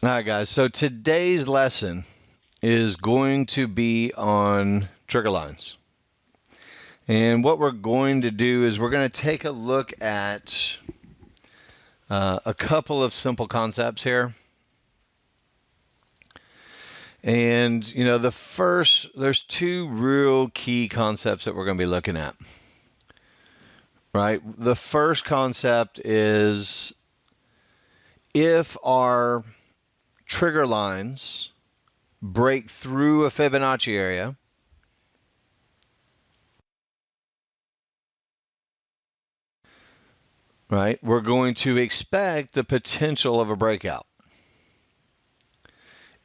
All right, guys. So today's lesson is going to be on trigger lines. And what we're going to do is we're going to take a look at a couple of simple concepts here. And, there's two real key concepts that we're going to be looking at. Right? The first concept is if our trigger lines break through a Fibonacci area, right, we're going to expect the potential of a breakout.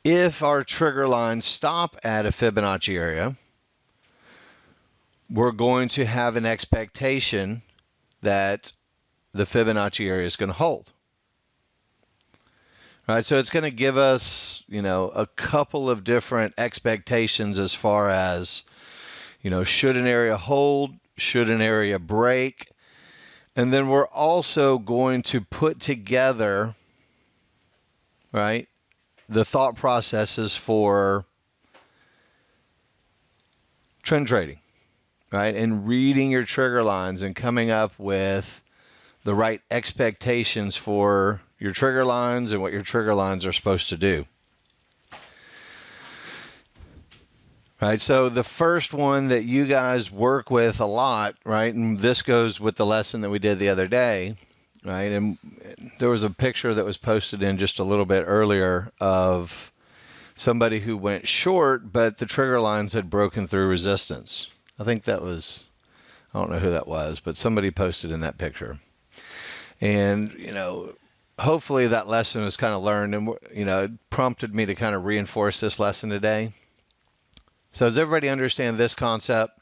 If our trigger lines stop at a Fibonacci area, we're going to have an expectation that the Fibonacci area is going to hold. All right, so it's going to give us, a couple of different expectations as far as, should an area hold, should an area break, and then we're also going to put together, right, the thought processes for trend trading, right, and reading your trigger lines and coming up with the right expectations for your trigger lines and what your trigger lines are supposed to do. Right, so the first one that you guys work with a lot, right, and this goes with the lesson that we did the other day, right, and there was a picture that was posted in just a little bit earlier of somebody who went short, but the trigger lines had broken through resistance. I think that was, I don't know who that was, but somebody posted in that picture. And, hopefully that lesson was kind of learned and, it prompted me to kind of reinforce this lesson today. So does everybody understand this concept?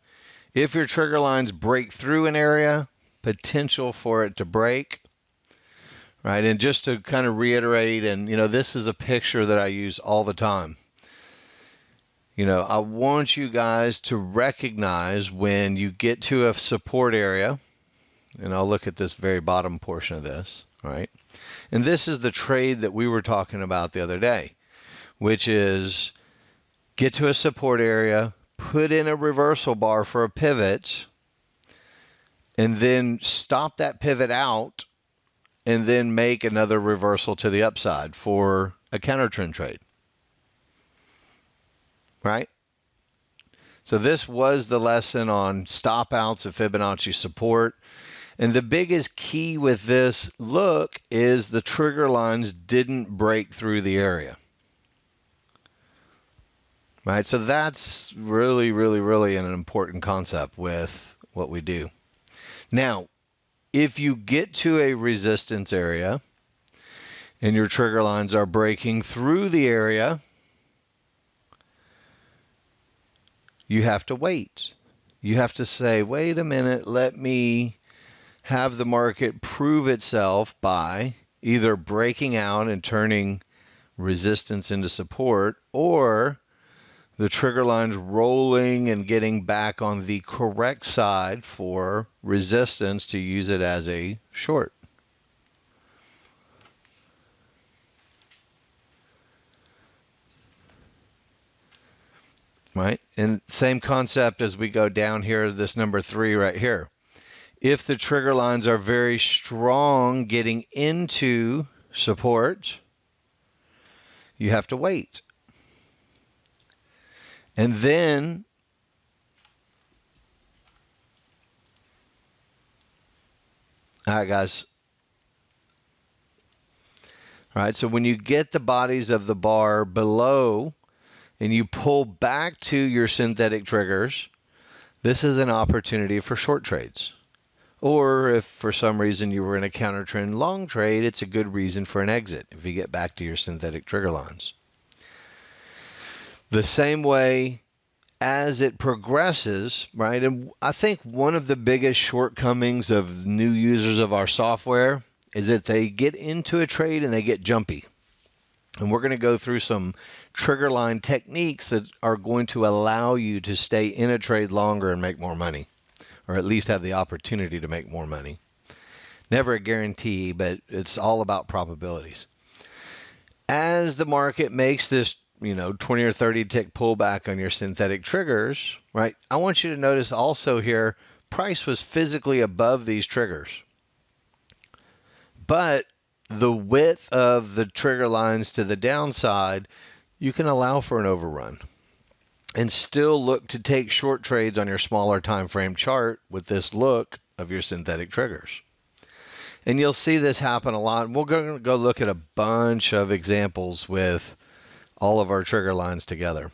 If your trigger lines break through an area, potential for it to break, right? And just to kind of reiterate, and, this is a picture that I use all the time. I want you guys to recognize when you get to a support area, and I'll look at this very bottom portion of this, right? And this is the trade that we were talking about the other day, which is get to a support area, put in a reversal bar for a pivot, and then stop that pivot out, and then make another reversal to the upside for a counter trend trade, right? So this was the lesson on stop outs of Fibonacci support. And the biggest key with this look is the trigger lines didn't break through the area. Right, so that's really, really, really an important concept with what we do. Now, if you get to a resistance area and your trigger lines are breaking through the area, you have to wait. You have to say, wait a minute, let me have the market prove itself by either breaking out and turning resistance into support, or the trigger lines rolling and getting back on the correct side for resistance to use it as a short. Right? And same concept as we go down here, this number 3 right here. If the trigger lines are very strong getting into support, you have to wait. And then all right, guys. All right, so when you get the bodies of the bar below and you pull back to your synthetic triggers, this is an opportunity for short trades. Or if for some reason you were in a counter trend long trade, it's a good reason for an exit if you get back to your synthetic trigger lines. The same way as it progresses, right? And I think one of the biggest shortcomings of new users of our software is that they get into a trade and they get jumpy. And we're going to go through some trigger line techniques that are going to allow you to stay in a trade longer and make more money, or at least have the opportunity to make more money. Never a guarantee, but it's all about probabilities. As the market makes this 20 or 30 tick pullback on your synthetic triggers, right? I want you to notice also here, price was physically above these triggers. But the width of the trigger lines to the downside, you can allow for an overrun and still look to take short trades on your smaller time frame chart with this look of your synthetic triggers. And you'll see this happen a lot. We're going to go look at a bunch of examples with all of our trigger lines together.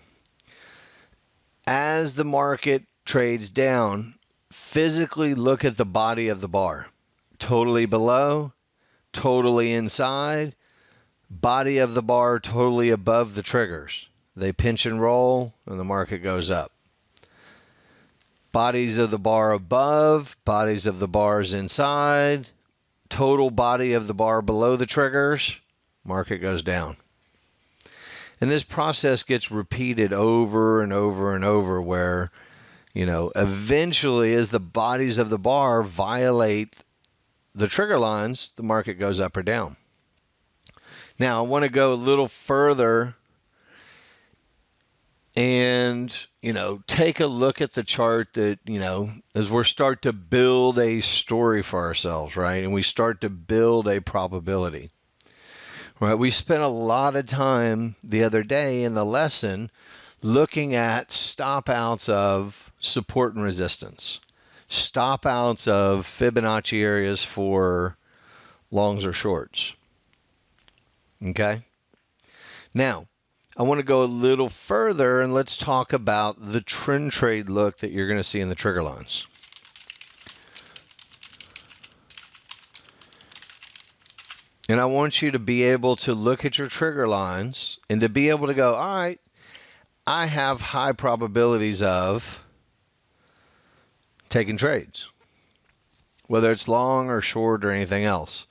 As the market trades down, physically look at the body of the bar. Totally below, totally inside, body of the bar totally above the triggers. They pinch and roll, and the market goes up. Bodies of the bar above, bodies of the bars inside, total body of the bar below the triggers, market goes down. And this process gets repeated over and over and over where, eventually as the bodies of the bar violate the trigger lines, the market goes up or down. Now, I want to go a little further and, take a look at the chart that, as we start to build a story for ourselves, right? And we start to build a probability, right? We spent a lot of time the other day in the lesson looking at stop outs of support and resistance, stop outs of Fibonacci areas for longs or shorts. Okay? Now, I want to go a little further and let's talk about the trend trade look that you're going to see in the trigger lines. And I want you to be able to look at your trigger lines and to be able to go, all right, I have high probabilities of taking trades, whether it's long or short or anything else.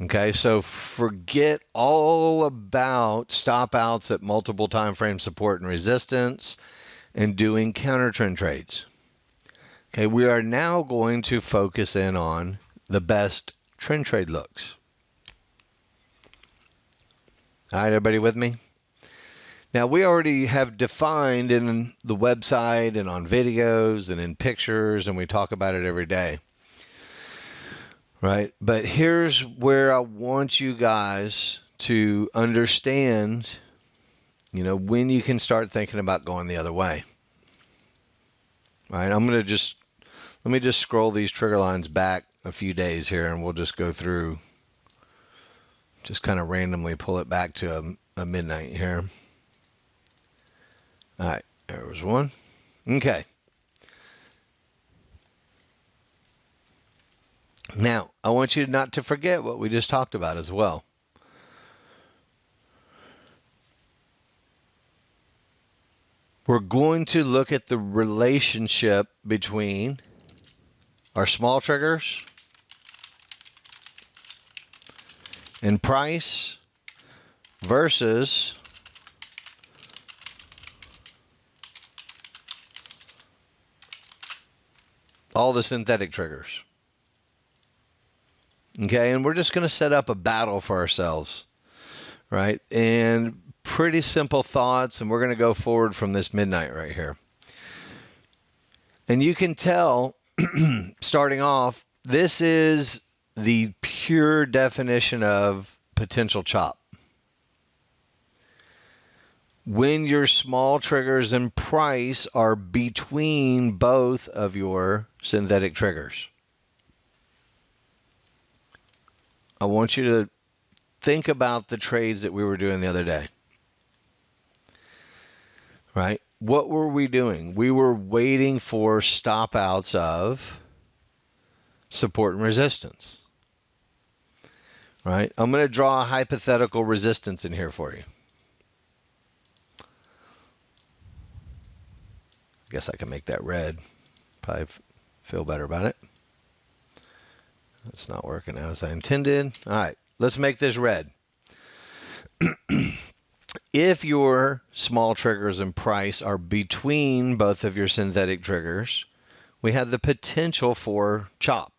Okay, so forget all about stop outs at multiple time frame support and resistance and doing counter trend trades. Okay, we are now going to focus in on the best trend trade looks. All right, everybody with me? Now, we already have defined in the website and on videos and in pictures, and we talk about it every day. Right? But here's where I want you guys to understand, when you can start thinking about going the other way. All right? Let me just scroll these trigger lines back a few days here, and we'll just go through, just kind of randomly pull it back to a midnight here. All right, there was one. Okay. Now, I want you not to forget what we just talked about as well. We're going to look at the relationship between our small triggers and price versus all the synthetic triggers. Okay, and we're just going to set up a battle for ourselves, right? And pretty simple thoughts, and we're going to go forward from this midnight right here. And you can tell, starting off, this is the pure definition of potential chop. When your small triggers and price are between both of your synthetic triggers. I want you to think about the trades that we were doing the other day. Right? What were we doing? We were waiting for stop outs of support and resistance. Right? I'm going to draw a hypothetical resistance in here for you. I guess I can make that red. Probably feel better about it. That's not working out as I intended. All right, let's make this red. If your small triggers and price are between both of your synthetic triggers, we have the potential for chop.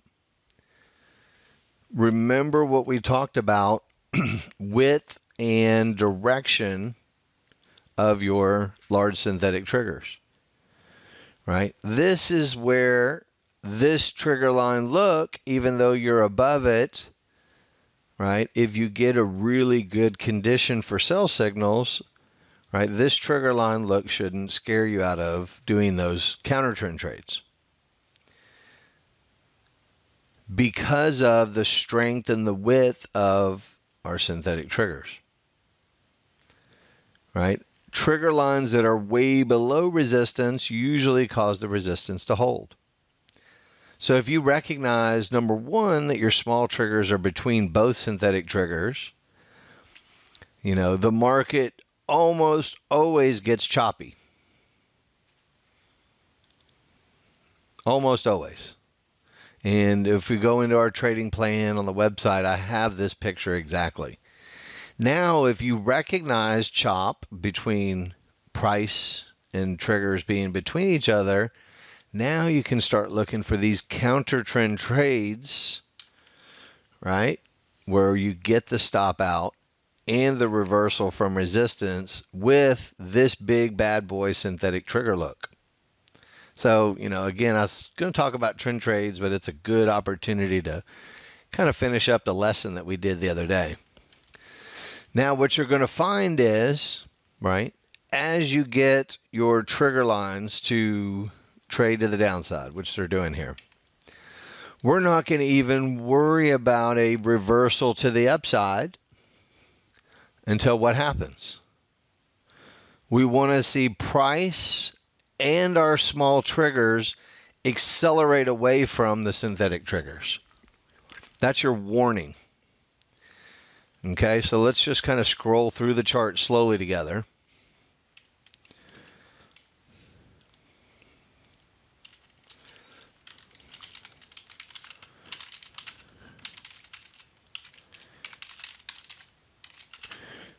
Remember what we talked about width and direction of your large synthetic triggers, right? This is where this trigger line look, even though you're above it, right? If you get a really good condition for sell signals, right, this trigger line look shouldn't scare you out of doing those counter trend trades because of the strength and the width of our synthetic triggers, right? Trigger lines that are way below resistance usually cause the resistance to hold. So if you recognize, number one, that your small triggers are between both synthetic triggers, you know, the market almost always gets choppy. Almost always. And if we go into our trading plan on the website, I have this picture exactly. Now, if you recognize chop between price and triggers being between each other, now you can start looking for these counter trend trades, right? Where you get the stop out and the reversal from resistance with this big bad boy synthetic trigger look. So, you know, again, I was going to talk about trend trades, but it's a good opportunity to kind of finish up the lesson that we did the other day. Now, what you're going to find is, right, as you get your trigger lines to trade to the downside, which they're doing here, we're not going to even worry about a reversal to the upside until what happens? We want to see price and our small triggers accelerate away from the synthetic triggers. That's your warning. Okay, so let's just kind of scroll through the chart slowly together.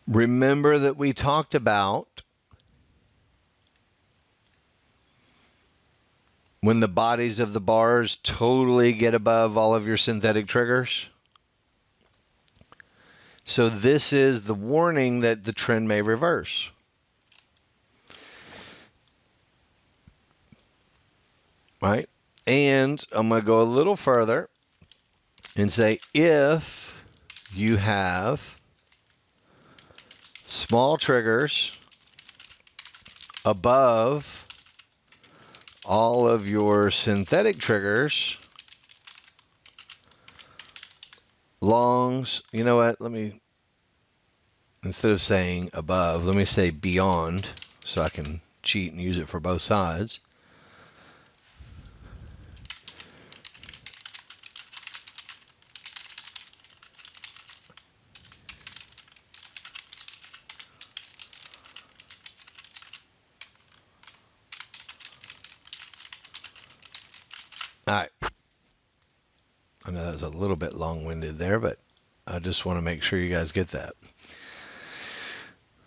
Remember that we talked about when the bodies of the bars totally get above all of your synthetic triggers. So this is the warning that the trend may reverse. Right? And I'm going to go a little further and say if you have small triggers above all of your synthetic triggers, longs, you know what, let me, instead of saying above, let me say beyond, so I can cheat and use it for both sides. All right. I know that was a little bit long-winded there, but I just want to make sure you guys get that.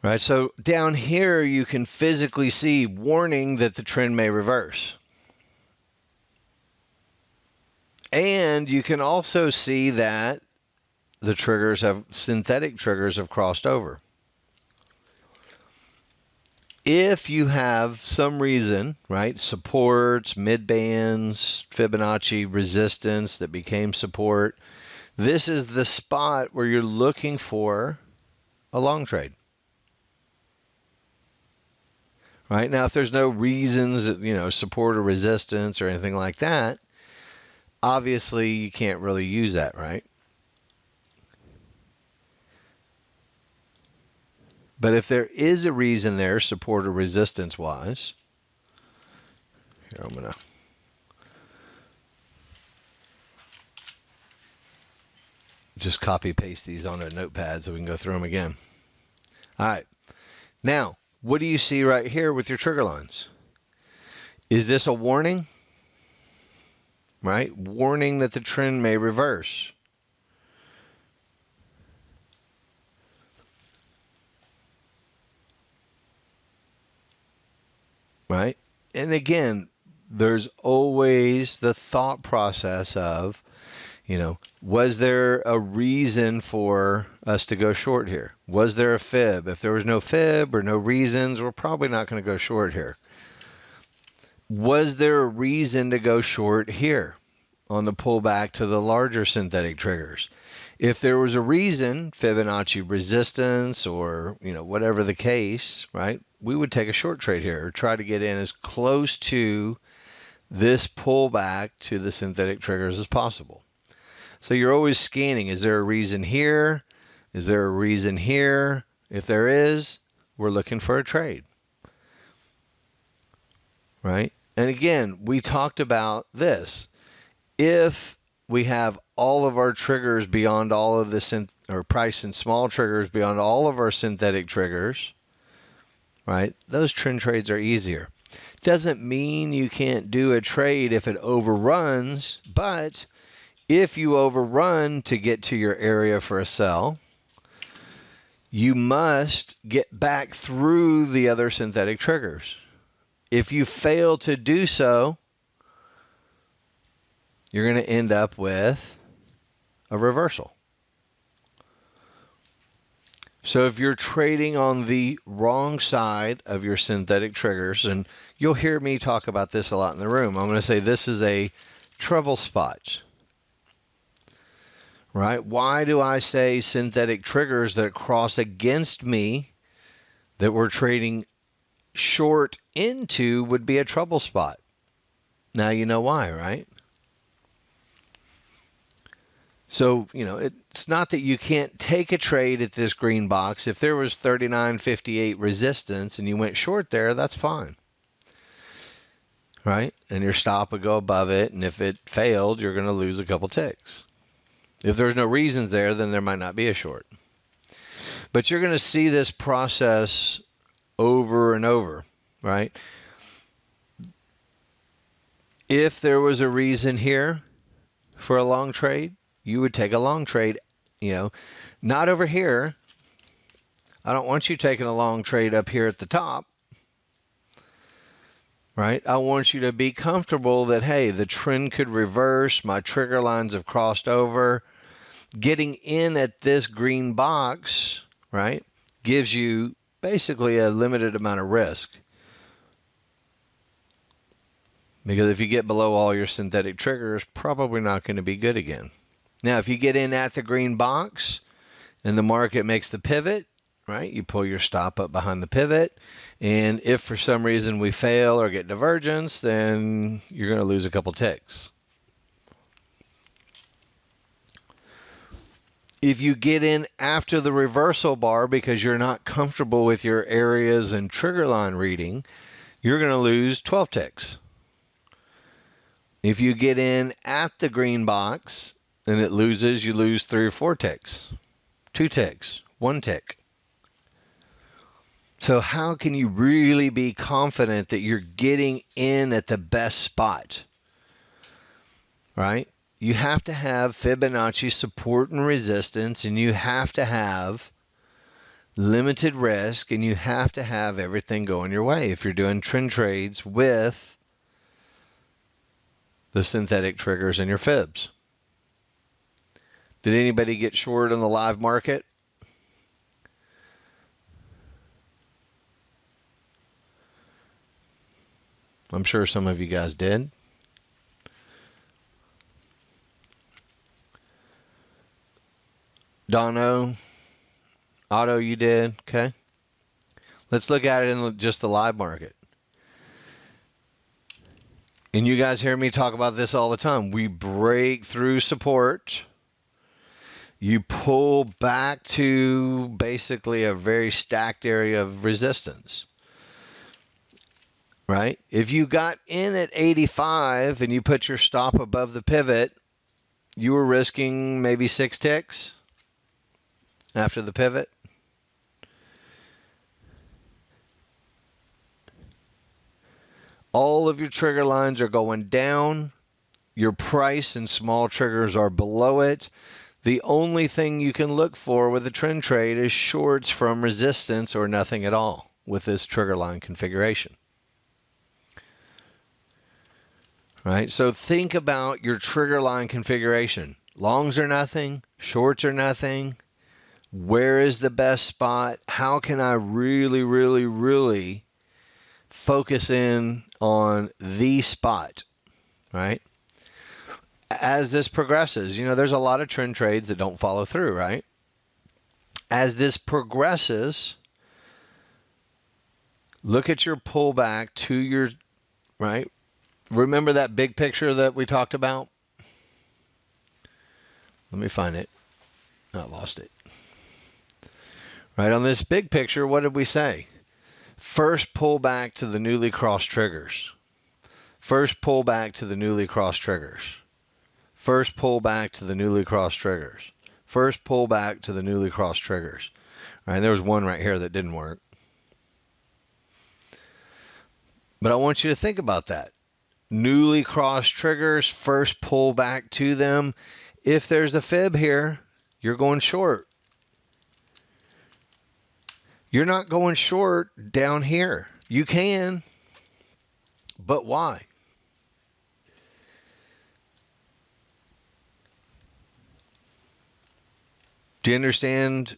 Right, so down here you can physically see warning that the trend may reverse. And you can also see that the triggers have, synthetic triggers have crossed over. If you have some reason, right, supports, mid-bands, Fibonacci resistance that became support, this is the spot where you're looking for a long trade. Right now, if there's no reasons, you know, support or resistance or anything like that, obviously you can't really use that, right? But if there is a reason there, support or resistance wise, here I'm going to just copy paste these on a notepad so we can go through them again. All right. Now, what do you see right here with your trigger lines? Is this a warning? Right? Warning that the trend may reverse. Right? And again, there's always the thought process of, Was there a reason for us to go short here? Was there a fib? If there was no fib or no reasons, we're probably not going to go short here. Was there a reason to go short here on the pullback to the larger synthetic triggers? If there was a reason, Fibonacci resistance or, whatever the case, right, we would take a short trade here or try to get in as close to this pullback to the synthetic triggers as possible. So you're always scanning. Is there a reason here? Is there a reason here? If there is, we're looking for a trade. Right? And again, we talked about this. If we have all of our triggers beyond all of the or price and small triggers beyond all of our synthetic triggers, right? Those trend trades are easier. Doesn't mean you can't do a trade if it overruns, but if you overrun to get to your area for a sell, you must get back through the other synthetic triggers. If you fail to do so, you're going to end up with a reversal. So if you're trading on the wrong side of your synthetic triggers, and you'll hear me talk about this a lot in the room, I'm going to say this is a trouble spot. Right? Why do I say synthetic triggers that cross against me that we're trading short into would be a trouble spot? Now you know why, right? So, it's not that you can't take a trade at this green box. If there was 39.58 resistance and you went short there, that's fine. Right? And your stop would go above it, and if it failed, you're going to lose a couple ticks. If there's no reasons there, then there might not be a short. But you're going to see this process over and over, right? If there was a reason here for a long trade, you would take a long trade, not over here. I don't want you taking a long trade up here at the top, right? I want you to be comfortable that, hey, the trend could reverse. My trigger lines have crossed over. Getting in at this green box, right, gives you basically a limited amount of risk. Because if you get below all your synthetic triggers, probably not going to be good again. Now, if you get in at the green box and the market makes the pivot, right, you pull your stop up behind the pivot. And if for some reason we fail or get divergence, then you're going to lose a couple ticks. If you get in after the reversal bar because you're not comfortable with your areas and trigger line reading, you're going to lose 12 ticks. If you get in at the green box and it loses, you lose 3 or 4 ticks, 2 ticks, 1 tick. So how can you really be confident that you're getting in at the best spot? Right? You have to have Fibonacci support and resistance, and you have to have limited risk, and you have to have everything going your way if you're doing trend trades with the synthetic triggers and your fibs. Did anybody get short on the live market? I'm sure some of you guys did. Dono, Otto, you did. Okay. Let's look at it in just the live market. And you guys hear me talk about this all the time. We break through support. You pull back to basically a very stacked area of resistance. Right? If you got in at 85 and you put your stop above the pivot, you were risking maybe 6 ticks after the pivot. All of your trigger lines are going down. Your price and small triggers are below it. The only thing you can look for with a trend trade is shorts from resistance or nothing at all with this trigger line configuration. Right? So think about your trigger line configuration. Longs are nothing. Shorts are nothing. Where is the best spot? How can I really, really, really focus in on the spot, right? As this progresses, there's a lot of trend trades that don't follow through, right? As this progresses, look at your pullback to your, right? Remember that big picture that we talked about? Let me find it. I lost it. Right, on this big picture, what did we say? First pullback to the newly crossed triggers. First pullback to the newly crossed triggers. First pullback to the newly crossed triggers. First pullback to the newly crossed triggers. All right, there was one right here that didn't work. But I want you to think about that. Newly crossed triggers, first pullback to them. If there's a fib here, you're going short. You're not going short down here. You can, but why? Do you understand?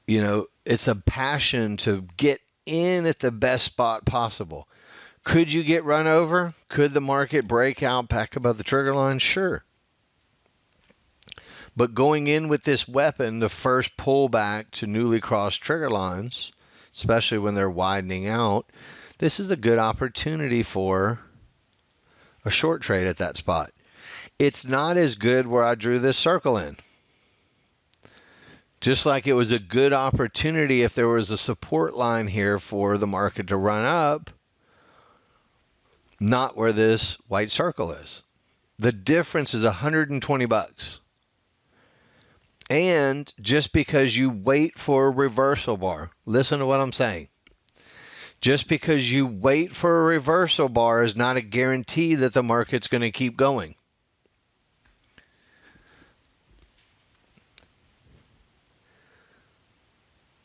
It's a passion to get in at the best spot possible. Could you get run over? Could the market break out back above the trigger line? Sure. But going in with this weapon, the first pullback to newly crossed trigger lines, especially when they're widening out, this is a good opportunity for a short trade at that spot. It's not as good where I drew this circle in. Just like it was a good opportunity if there was a support line here for the market to run up, not where this white circle is. The difference is $120. And just because you wait for a reversal bar, listen to what I'm saying. Just because you wait for a reversal bar is not a guarantee that the market's going to keep going.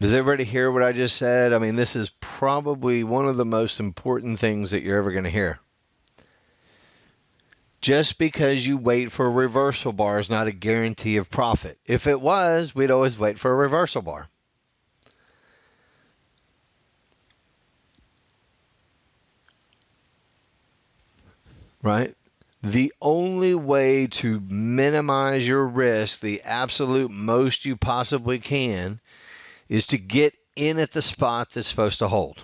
Does everybody hear what I just said? I mean, this is probably one of the most important things that you're ever going to hear. Just because you wait for a reversal bar is not a guarantee of profit. If it was, we'd always wait for a reversal bar. Right? The only way to minimize your risk, the absolute most you possibly can, is to get in at the spot that's supposed to hold.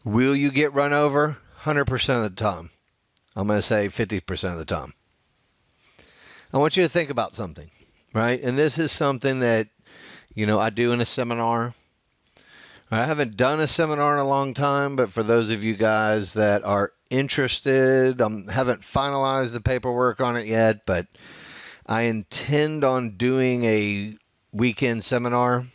Will you get run over? 100% of the time. I'm going to say 50% of the time. I want you to think about something, right? And this is something that, I do in a seminar. I haven't done a seminar in a long time, but for those of you guys that are interested, I haven't finalized the paperwork on it yet, but I intend on doing a weekend seminar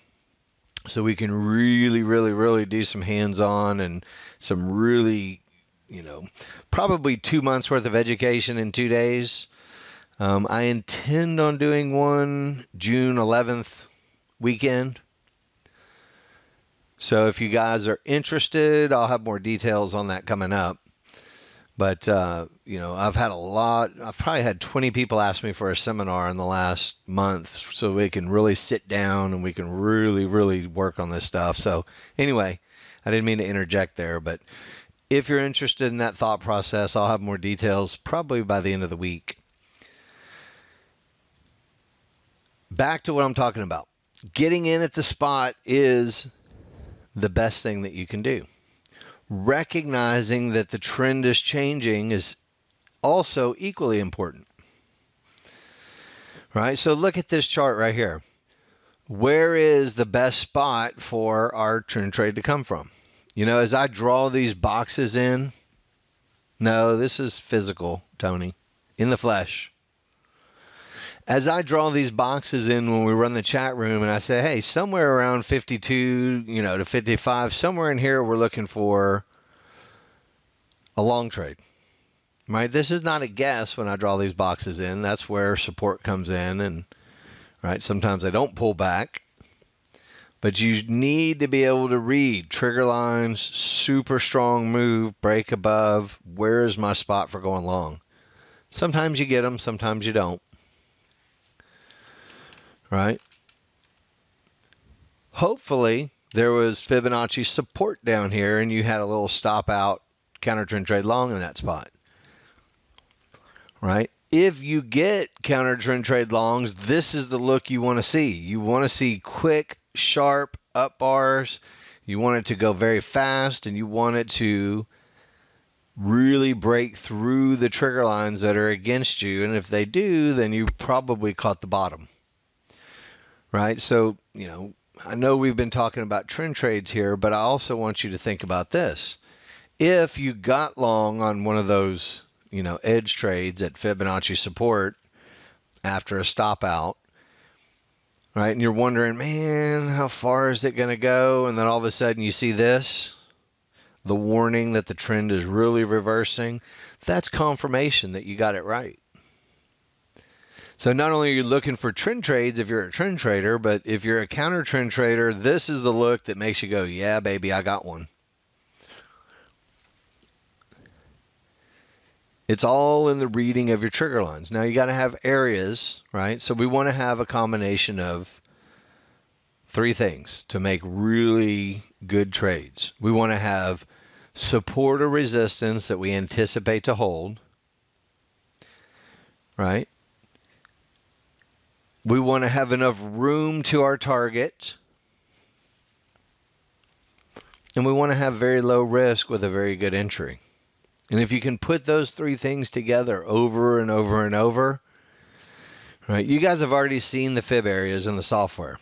so we can really, really, really do some hands-on and some really, probably 2 months worth of education in 2 days. I intend on doing one June 11th weekend. So if you guys are interested, I'll have more details on that coming up. But, I've probably had 20 people ask me for a seminar in the last month so we can really sit down and we can really, really work on this stuff. So anyway, I didn't mean to interject there, but if you're interested in that thought process, I'll have more details probably by the end of the week. Back to what I'm talking about. Getting in at the spot is the best thing that you can do. Recognizing that the trend is changing is also equally important. Right? So look at this chart right here. Where is the best spot for our trend trade to come from? As I draw these boxes in, no, this is physical, Tony, in the flesh. As I draw these boxes in when we run the chat room and I say, hey, somewhere around 52, to 55, somewhere in here we're looking for a long trade, right? This is not a guess when I draw these boxes in. That's where support comes in, and right, sometimes they don't pull back. But you need to be able to read trigger lines, super strong move, break above. Where is my spot for going long? Sometimes you get them, sometimes you don't, right? Hopefully, there was Fibonacci support down here and you had a little stop out counter trend trade long in that spot, right? If you get counter trend trade longs, this is the look you want to see. You want to see quick, sharp up bars. You want it to go very fast, and you want it to really break through the trigger lines that are against you. And if they do, then you probably caught the bottom, right? So, I know we've been talking about trend trades here, but I also want you to think about this. If you got long on one of those, edge trades at Fibonacci support after a stop out, right? And you're wondering, man, how far is it going to go? And then all of a sudden you see this, the warning that the trend is really reversing. That's confirmation that you got it right. So not only are you looking for trend trades if you're a trend trader, but if you're a counter trend trader, this is the look that makes you go, yeah, baby, I got one. It's all in the reading of your trigger lines. Now you got to have areas, right? So we want to have a combination of three things to make really good trades. We want to have support or resistance that we anticipate to hold, right? We want to have enough room to our target, and we want to have very low risk with a very good entry. And if you can put those three things together over and over and over, right? You guys have already seen the fib areas in the software.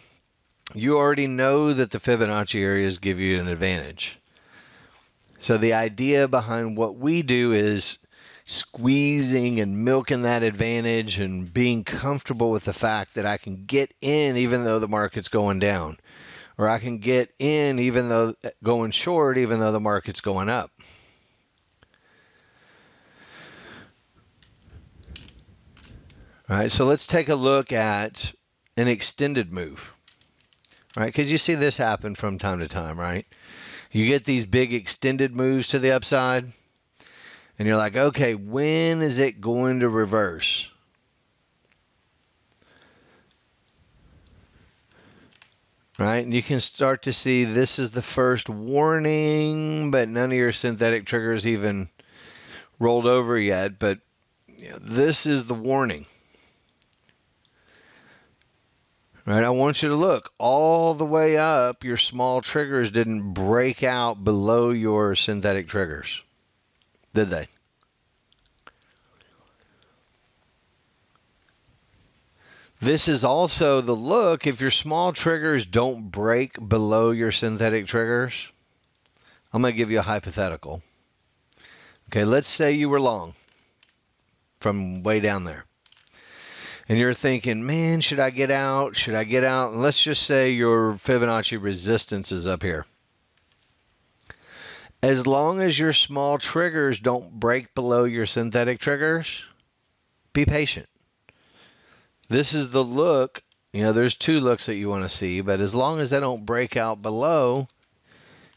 You already know that the Fibonacci areas give you an advantage. So the idea behind what we do is squeezing and milking that advantage and being comfortable with the fact that I can get in even though the market's going down, or I can get in even though going short even though the market's going up. All right, so let's take a look at an extended move, right? Because you see this happen from time to time, right? You get these big extended moves to the upside, and you're like, okay, when is it going to reverse? Right, and you can start to see this is the first warning, but none of your synthetic triggers even rolled over yet, but this is the warning. Right, I want you to look all the way up. Your small triggers didn't break out below your synthetic triggers, did they? This is also the look. If your small triggers don't break below your synthetic triggers, I'm going to give you a hypothetical. Okay, let's say you were long from way down there. And you're thinking, man, should I get out? Should I get out? And let's just say your Fibonacci resistance is up here. As long as your small triggers don't break below your synthetic triggers, be patient. This is the look. There's two looks that you want to see, but as long as they don't break out below,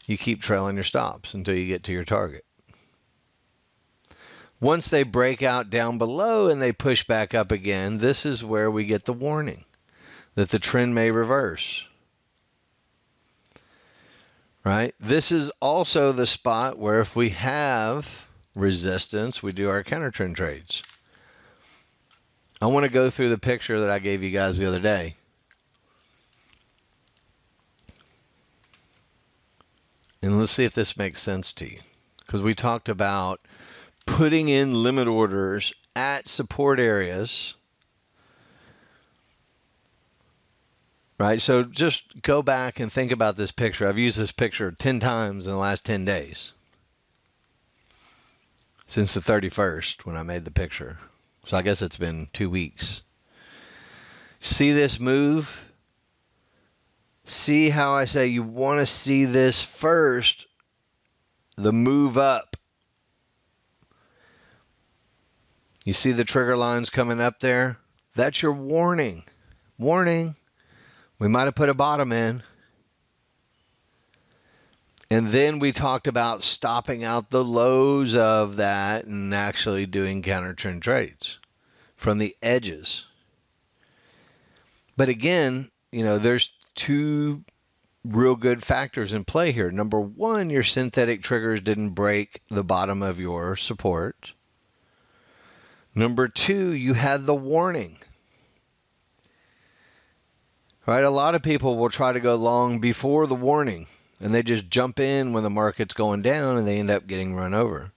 you keep trailing your stops until you get to your target. Once they break out down below and they push back up again, this is where we get the warning that the trend may reverse. Right? This is also the spot where if we have resistance, we do our counter trend trades. I want to go through the picture that I gave you guys the other day. And let's see if this makes sense to you. Because we talked about putting in limit orders at support areas. Right, so just go back and think about this picture. I've used this picture 10 times in the last 10 days. Since the 31st when I made the picture. So I guess it's been 2 weeks. See this move? See how I say you want to see this first, the move up. You see the trigger lines coming up there? That's your warning. Warning. We might have put a bottom in. And then we talked about stopping out the lows of that and actually doing counter trend trades from the edges. But again, there's two real good factors in play here. Number one, your synthetic triggers didn't break the bottom of your support. Number two, you had the warning. Right? A lot of people will try to go long before the warning, and they just jump in when the market's going down, and they end up getting run over.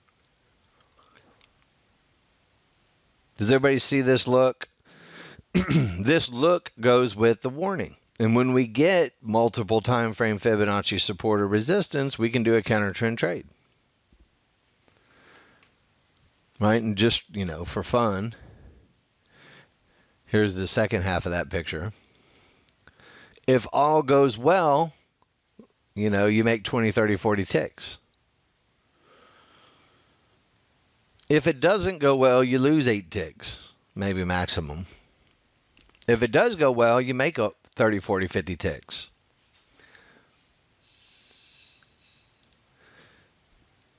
Does everybody see this look? This look goes with the warning. And when we get multiple time frame Fibonacci support or resistance, we can do a counter trend trade. Right? And just, for fun, here's the second half of that picture. If all goes well, you make 20, 30, 40 ticks. If it doesn't go well, you lose 8 ticks, maybe maximum. If it does go well, you make up 30, 40, 50 ticks.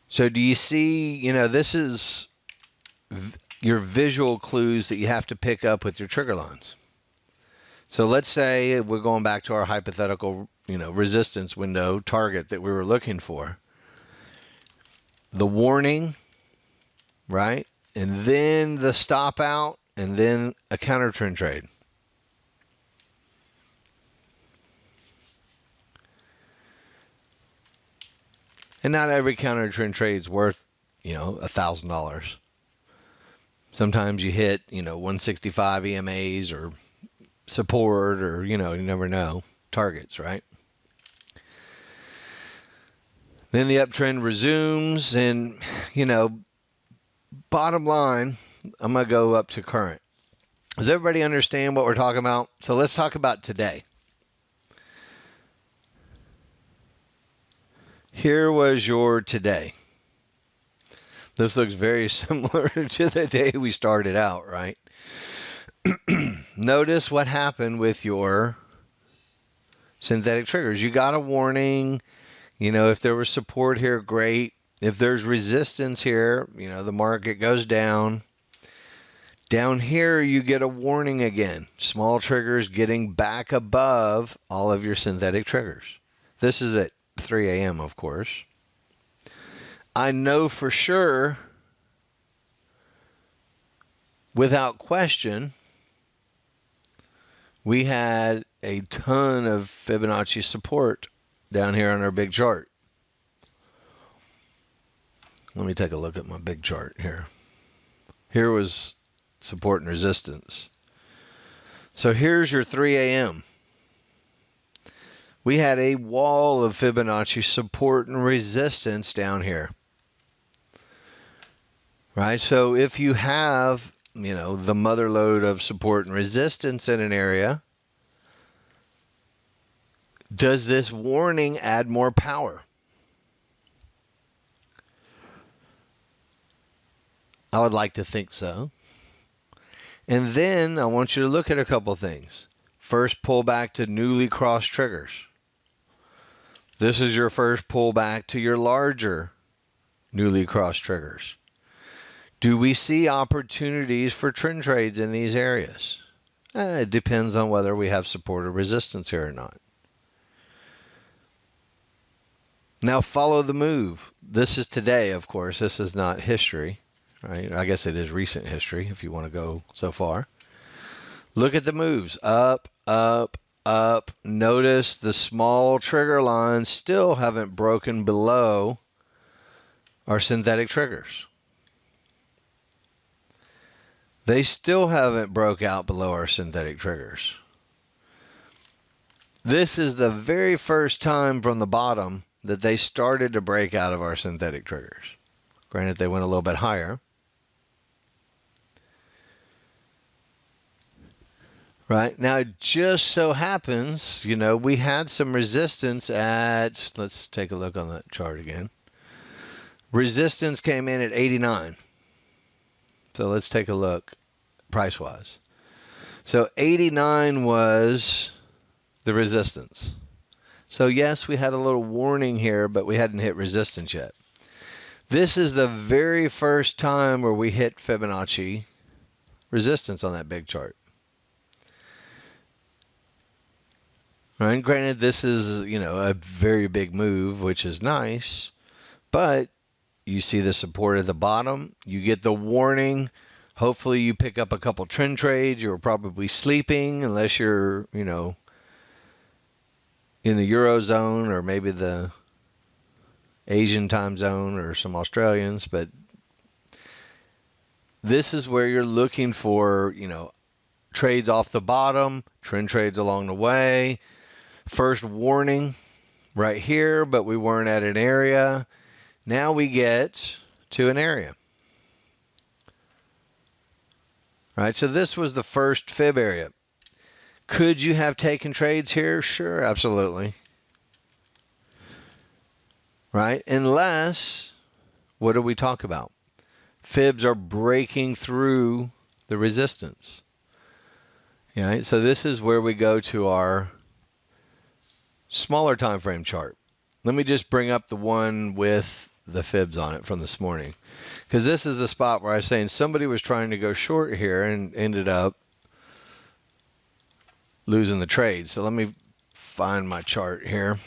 So do you see, this is your visual clues that you have to pick up with your trigger lines. So let's say we're going back to our hypothetical, resistance window target that we were looking for. The warning, right? And then the stop out, and then a counter trend trade. And not every counter trend trade is worth, $1,000. Sometimes you hit, 165 EMAs or support, or, you never know, targets, right? Then the uptrend resumes, and, bottom line, I'm going to go up to current. Does everybody understand what we're talking about? So let's talk about today. Here was your today. This looks very similar to the day we started out, right? Notice what happened with your synthetic triggers. You got a warning. If there was support here, great. If there's resistance here, the market goes down. Down here, you get a warning again. Small triggers getting back above all of your synthetic triggers. This is at 3 a.m., of course. I know for sure, without question, we had a ton of Fibonacci support down here on our big chart. Let me take a look at my big chart here. Here was support and resistance. So here's your 3 a.m. We had a wall of Fibonacci support and resistance down here. Right? So if you have, the mother lode of support and resistance in an area, does this warning add more power? I would like to think so. And then I want you to look at a couple things. First, pull back to newly crossed triggers. This is your first pullback to your larger newly crossed triggers. Do we see opportunities for trend trades in these areas? It depends on whether we have support or resistance here or not. Now follow the move. This is today, of course. This is not history, right? I guess it is recent history if you want to go so far. Look at the moves. Up, up, up. Notice the small trigger lines still haven't broken below our synthetic triggers. They still haven't broke out below our synthetic triggers. This is the very first time from the bottom that they started to break out of our synthetic triggers. Granted, they went a little bit higher. Right? Now, it just so happens, we had some resistance at, let's take a look on that chart again. Resistance came in at 89. So let's take a look price-wise. So 89 was the resistance. So yes, we had a little warning here, but we hadn't hit resistance yet. This is the very first time where we hit Fibonacci resistance on that big chart. Right? Granted, this is, a very big move, which is nice, but you see the support at the bottom. You get the warning. Hopefully you pick up a couple trend trades. You're probably sleeping unless you're, in the Eurozone or maybe the Asian time zone or some Australians. But this is where you're looking for, trades off the bottom, trend trades along the way. First warning right here, but we weren't at an area. Now we get to an area. Right, so this was the first fib area. Could you have taken trades here? Sure, absolutely. Right, unless, what do we talk about? Fibs are breaking through the resistance. Right, so this is where we go to our smaller time frame chart. Let me just bring up the one with the fibs on it from this morning, because this is the spot where I was saying somebody was trying to go short here and ended up losing the trade. So let me find my chart here.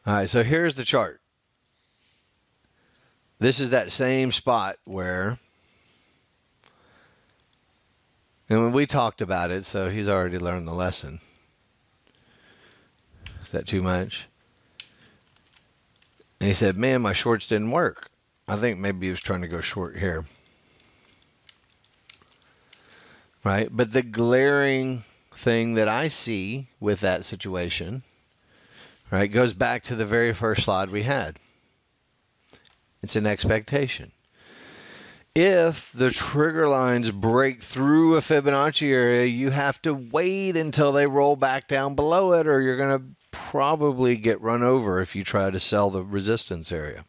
All right, so here's the chart. This is that same spot where, and when we talked about it, so he's already learned the lesson. Is that too much? And he said, man, my shorts didn't work. I think maybe he was trying to go short here. Right? But the glaring thing that I see with that situation, right, goes back to the very first slide we had. It's an expectation. If the trigger lines break through a Fibonacci area, you have to wait until they roll back down below it, or you're going to probably get run over if you try to sell the resistance area.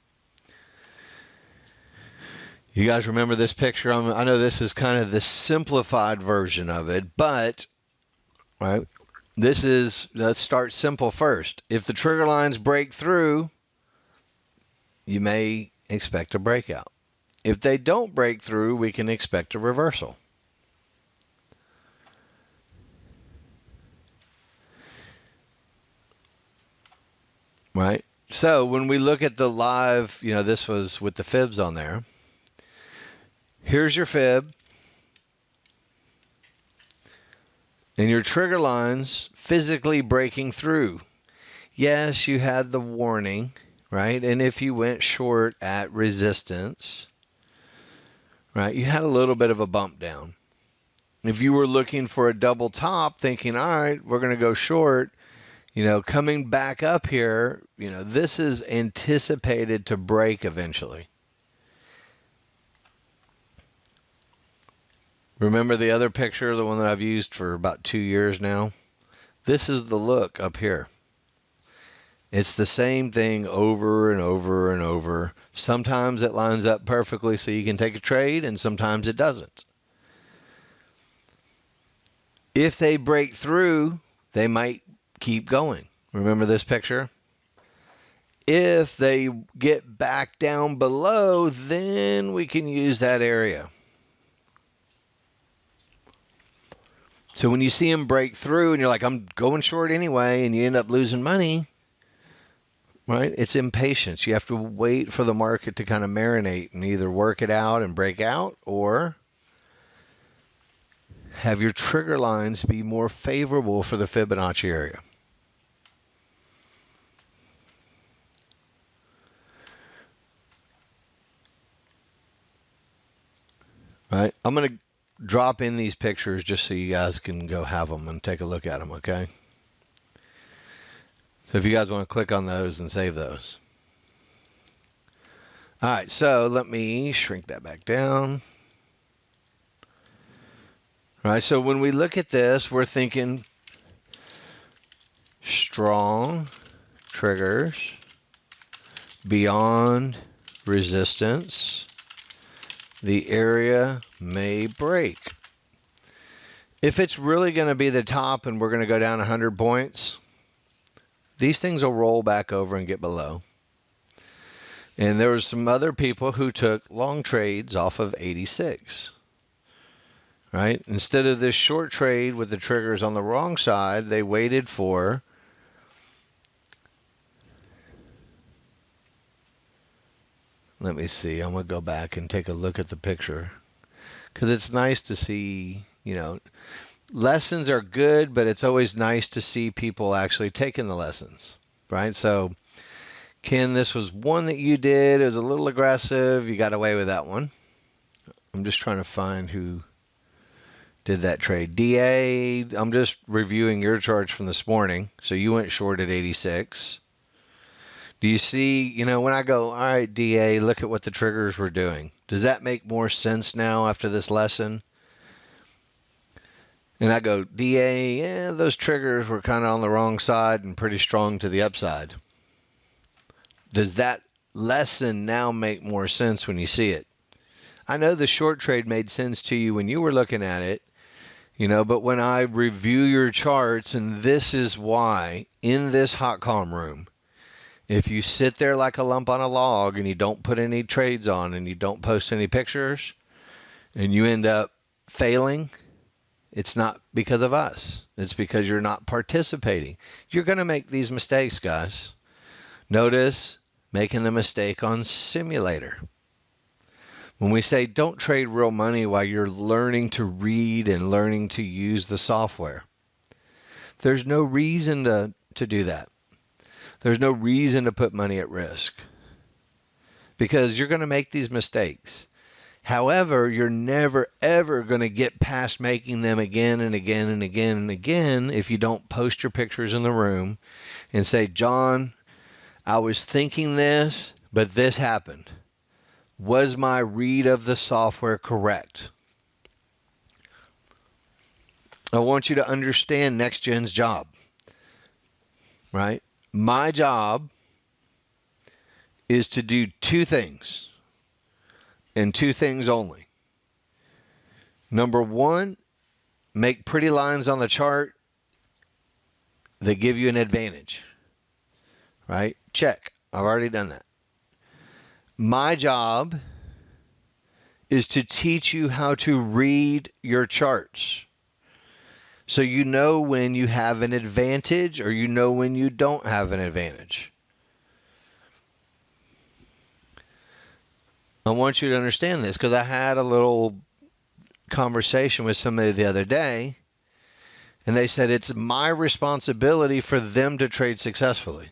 You guys remember this picture? I know this is kind of the simplified version of it, but right, let's start simple first. If the trigger lines break through, you may expect a breakout. If they don't break through, we can expect a reversal. Right? So when we look at the live, this was with the fibs on there. Here's your fib. And your trigger lines physically breaking through. Yes, you had the warning, right? And if you went short at resistance, right, you had a little bit of a bump down. If you were looking for a double top, thinking, all right, we're going to go short, coming back up here, this is anticipated to break eventually. Remember the other picture, the one that I've used for about 2 years now? This is the look up here. It's the same thing over and over and over. Sometimes it lines up perfectly so you can take a trade, and sometimes it doesn't. If they break through, they might keep going. Remember this picture? If they get back down below, then we can use that area. So when you see them break through and you're like, I'm going short anyway, and you end up losing money, right? It's impatience. You have to wait for the market to kind of marinate and either work it out and break out, or have your trigger lines be more favorable for the Fibonacci area. Right? I'm going to drop in these pictures just so you guys can go have them and take a look at them, okay? So if you guys want to click on those and save those. All right, so let me shrink that back down. All right, so when we look at this, we're thinking strong triggers beyond resistance. The area may break. If it's really going to be the top and we're going to go down 100 points, these things will roll back over and get below. And there was some other people who took long trades off of 86. Right? Instead of this short trade with the triggers on the wrong side, they waited for let me see. I'm going to go back and take a look at the picture because it's nice to see, lessons are good, but it's always nice to see people actually taking the lessons, right? So, Ken, this was one that you did. It was a little aggressive. You got away with that one. I'm just trying to find who did that trade. DA, I'm just reviewing your charts from this morning. So you went short at 86. Do you see, when I go, all right, DA, look at what the triggers were doing. Does that make more sense now after this lesson? And I go, DA, yeah, those triggers were kind of on the wrong side and pretty strong to the upside. Does that lesson now make more sense when you see it? I know the short trade made sense to you when you were looking at it, but when I review your charts, and this is why in this hot calm room, if you sit there like a lump on a log and you don't put any trades on and you don't post any pictures and you end up failing, it's not because of us. It's because you're not participating. You're going to make these mistakes, guys. Notice making the mistake on simulator. When we say don't trade real money while you're learning to read and learning to use the software, there's no reason to do that. There's no reason to put money at risk because you're going to make these mistakes. However, you're never, ever going to get past making them again and again and again and again if you don't post your pictures in the room and say, John, I was thinking this, but this happened. Was my read of the software correct? I want you to understand NextGen's job, right? My job is to do two things, and two things only. Number one, make pretty lines on the chart that give you an advantage, right? Check. I've already done that. My job is to teach you how to read your charts. So you know when you have an advantage or you know when you don't have an advantage. I want you to understand this because I had a little conversation with somebody the other day and they said it's my responsibility for them to trade successfully.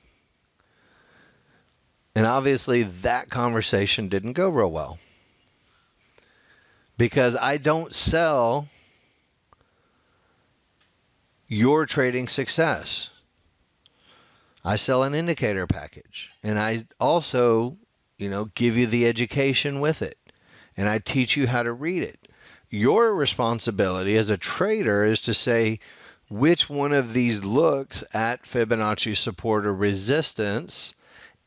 And obviously that conversation didn't go real well because I don't sell your trading success. I sell an indicator package and I also, give you the education with it and I teach you how to read it. Your responsibility as a trader is to say which one of these looks at Fibonacci support or resistance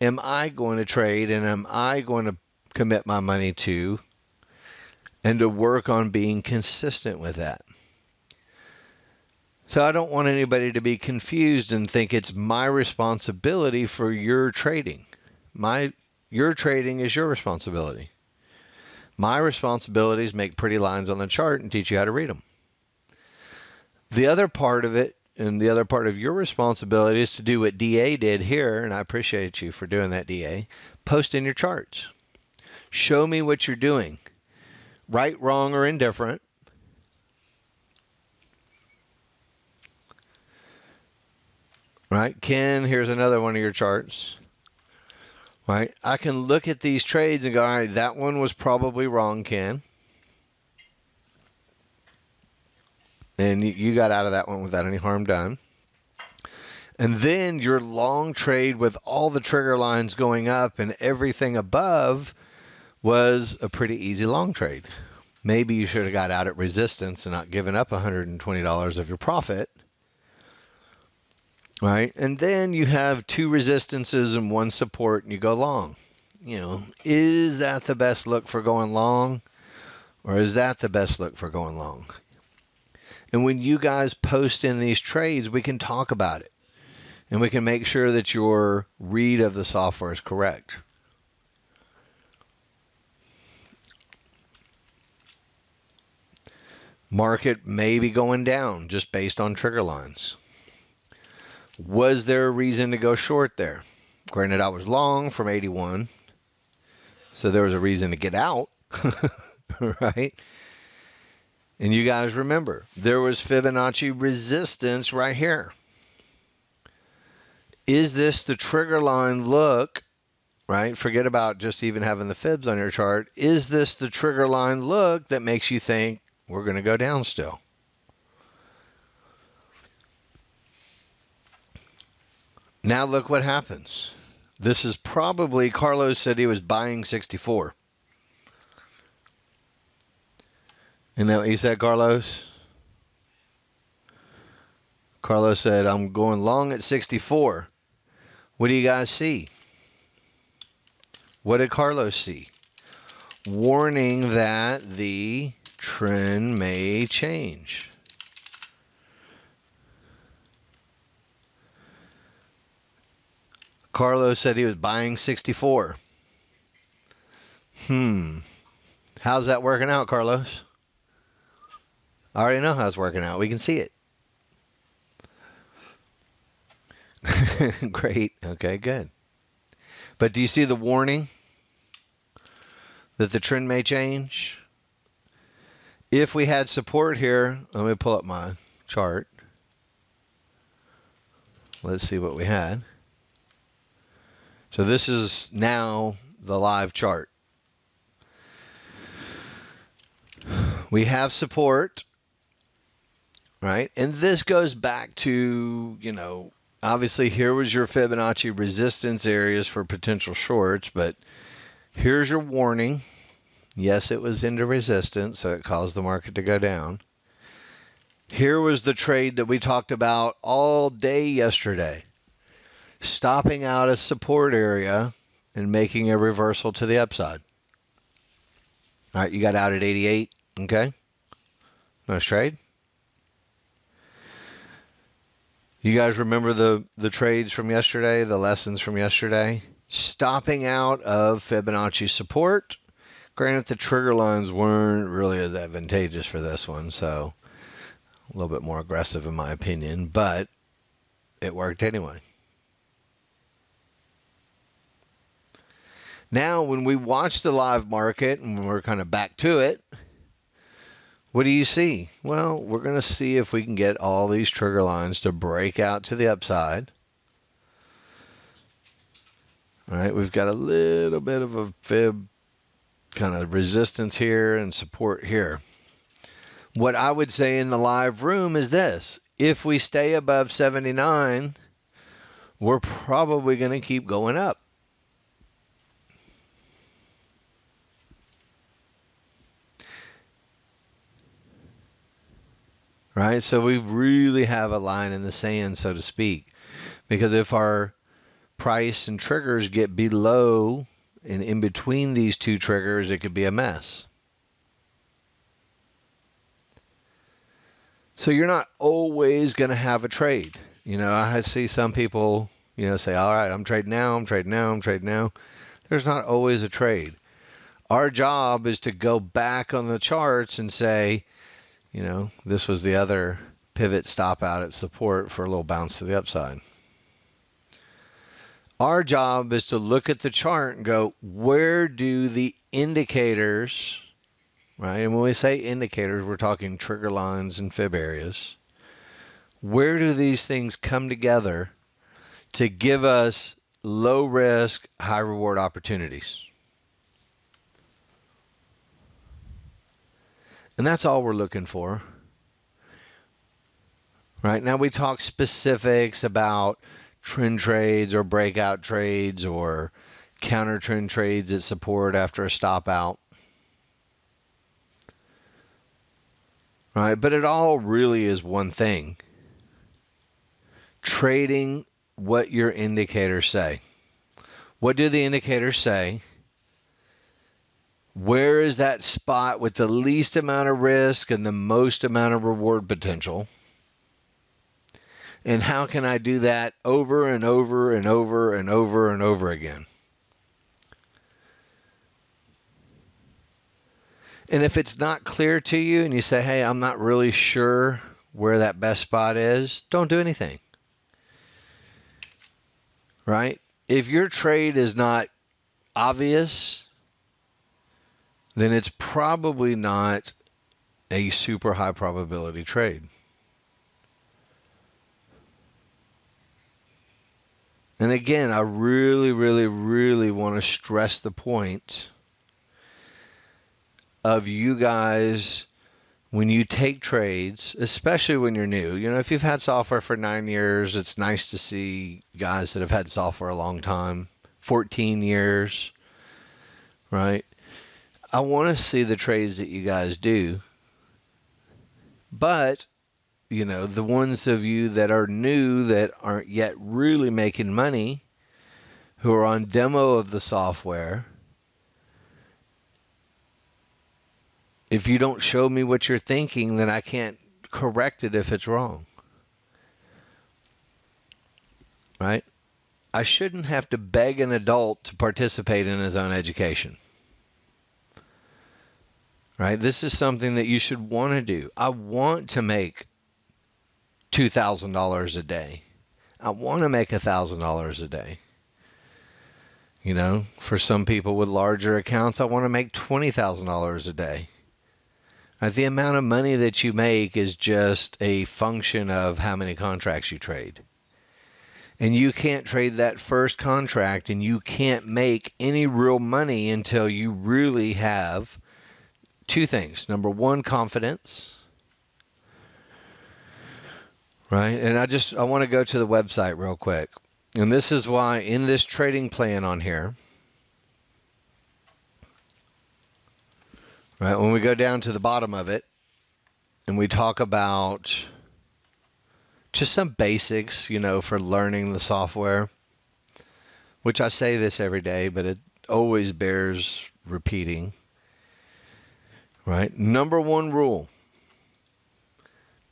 am I going to trade and am I going to commit my money to, and to work on being consistent with that. So I don't want anybody to be confused and think it's my responsibility for your trading. Your trading is your responsibility. My responsibility is make pretty lines on the chart and teach you how to read them. The other part of it, and the other part of your responsibility is to do what DA did here, and I appreciate you for doing that, DA. Post in your charts. Show me what you're doing. Right, wrong, or indifferent. Right, Ken, here's another one of your charts. Right, I can look at these trades and go, all right, that one was probably wrong, Ken. And you got out of that one without any harm done. And then your long trade with all the trigger lines going up and everything above was a pretty easy long trade. Maybe you should have got out at resistance and not given up $120 of your profit. Right? And then you have two resistances and one support and you go long. Is that the best look for going long? Or is that the best look for going long? And when you guys post in these trades, we can talk about it. And we can make sure that your read of the software is correct. Market may be going down just based on trigger lines. Was there a reason to go short there? Granted, I was long from 81, so there was a reason to get out, right? And you guys remember, there was Fibonacci resistance right here. Is this the trigger line look, right? Forget about just even having the fibs on your chart. Is this the trigger line look that makes you think we're going to go down still? Now look what happens. This is probably, Carlos said he was buying 64. Isn't that what you said, Carlos? Carlos said, I'm going long at 64. What do you guys see? What did Carlos see? Warning that the trend may change. Carlos said he was buying 64. How's that working out, Carlos? I already know how it's working out. We can see it. Great. Okay, good. But do you see the warning that the trend may change? If we had support here, let me pull up my chart. Let's see what we had. So this is now the live chart. We have support, right? And this goes back to, obviously here was your Fibonacci resistance areas for potential shorts, but here's your warning. Yes, it was into resistance, so it caused the market to go down. Here was the trade that we talked about all day yesterday. Stopping out a support area and making a reversal to the upside. All right, you got out at 88, okay? Nice trade. You guys remember the trades from yesterday, the lessons from yesterday? Stopping out of Fibonacci support. Granted, the trigger lines weren't really as advantageous for this one, so a little bit more aggressive in my opinion, but it worked anyway. Now, when we watch the live market and we're kind of back to it, what do you see? Well, we're going to see if we can get all these trigger lines to break out to the upside. All right, we've got a little bit of a fib kind of resistance here and support here. What I would say in the live room is this. If we stay above 79, we're probably going to keep going up. Right? So we really have a line in the sand, so to speak. Because if our price and triggers get below and in between these two triggers, it could be a mess. So you're not always going to have a trade. I see some people, say, all right, I'm trading now, I'm trading now, I'm trading now. There's not always a trade. Our job is to go back on the charts and say, this was the other pivot stop out at support for a little bounce to the upside. Our job is to look at the chart and go, where do the indicators, right? And when we say indicators, we're talking trigger lines and fib areas. Where do these things come together to give us low risk, high reward opportunities? And that's all we're looking for. Right now we talk specifics about trend trades or breakout trades or counter trend trades at support after a stop out. Right, but it all really is one thing. Trading what your indicators say. What do the indicators say? Where is that spot with the least amount of risk and the most amount of reward potential? And how can I do that over and over and over and over and over again? And if it's not clear to you and you say, hey, I'm not really sure where that best spot is, don't do anything. Right? If your trade is not obvious, then it's probably not a super high probability trade. And again, I really, really, really want to stress the point of you guys, when you take trades, especially when you're new. If you've had software for 9 years, it's nice to see guys that have had software a long time, 14 years, right? I want to see the trades that you guys do. But, the ones of you that are new that aren't yet really making money, who are on demo of the software, if you don't show me what you're thinking, then I can't correct it if it's wrong. Right? I shouldn't have to beg an adult to participate in his own education. Right? This is something that you should want to do. I want to make $2,000 a day. I want to make $1,000 a day. For some people with larger accounts, I want to make $20,000 a day. The amount of money that you make is just a function of how many contracts you trade. And you can't trade that first contract, and you can't make any real money until you really have two things. Number one, confidence. Right? And I want to go to the website real quick. And this is why in this trading plan on here, right, when we go down to the bottom of it and we talk about just some basics, for learning the software, which I say this every day, but it always bears repeating, right? Number one rule: